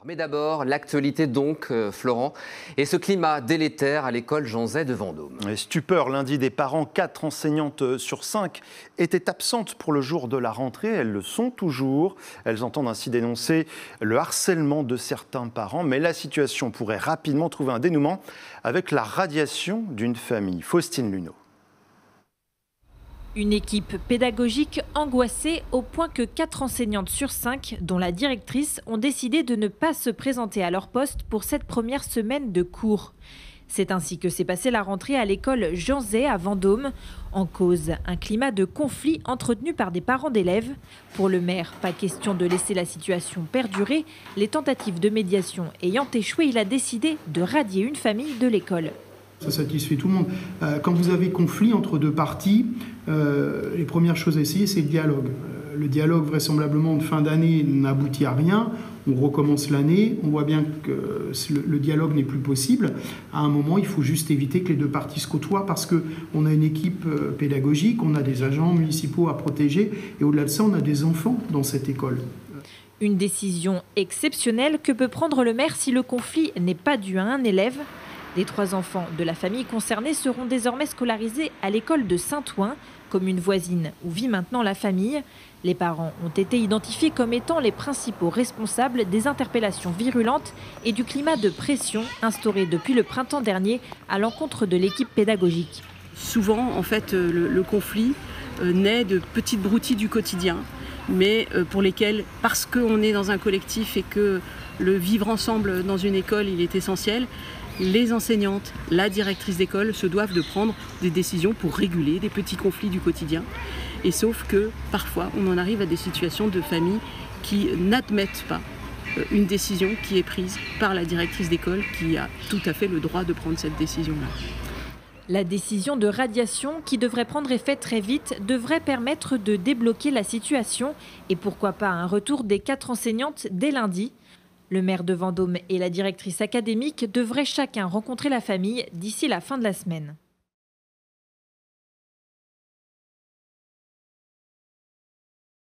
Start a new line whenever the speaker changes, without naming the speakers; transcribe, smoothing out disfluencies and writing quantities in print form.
Mais d'abord, l'actualité donc, Florent, et ce climat délétère à l'école Jean Zay de Vendôme.
Stupeur lundi des parents, 4 enseignantes sur 5 étaient absentes pour le jour de la rentrée. Elles le sont toujours. Elles entendent ainsi dénoncer le harcèlement de certains parents. Mais la situation pourrait rapidement trouver un dénouement avec la radiation d'une famille. Faustine Luneau.
Une équipe pédagogique angoissée au point que 4 enseignantes sur 5, dont la directrice, ont décidé de ne pas se présenter à leur poste pour cette première semaine de cours. C'est ainsi que s'est passée la rentrée à l'école Jean Zay à Vendôme. En cause, un climat de conflit entretenu par des parents d'élèves. Pour le maire, pas question de laisser la situation perdurer. Les tentatives de médiation ayant échoué, il a décidé de radier une famille de l'école.
Ça satisfait tout le monde. Quand vous avez conflit entre deux parties, les premières choses à essayer, c'est le dialogue. Le dialogue, vraisemblablement, de fin d'année n'aboutit à rien. On recommence l'année, on voit bien que le dialogue n'est plus possible. À un moment, il faut juste éviter que les deux parties se côtoient parce qu'on a une équipe pédagogique, on a des agents municipaux à protéger et au-delà de ça, on a des enfants dans cette école.
Une décision exceptionnelle que peut prendre le maire si le conflit n'est pas dû à un élève. Les 3 enfants de la famille concernée seront désormais scolarisés à l'école de Saint-Ouen, commune voisine où vit maintenant la famille. Les parents ont été identifiés comme étant les principaux responsables des interpellations virulentes et du climat de pression instauré depuis le printemps dernier à l'encontre de l'équipe pédagogique.
Souvent, en fait, le conflit naît de petites broutilles du quotidien, mais pour lesquelles, parce qu'on est dans un collectif et que le vivre ensemble dans une école, il est essentiel, les enseignantes, la directrice d'école se doivent de prendre des décisions pour réguler des petits conflits du quotidien. Et sauf que parfois, on en arrive à des situations de famille qui n'admettent pas une décision qui est prise par la directrice d'école qui a tout à fait le droit de prendre cette décision-là.
La décision de radiation, qui devrait prendre effet très vite, devrait permettre de débloquer la situation et pourquoi pas un retour des 4 enseignantes dès lundi. Le maire de Vendôme et la directrice académique devraient chacun rencontrer la famille d'ici la fin de la semaine.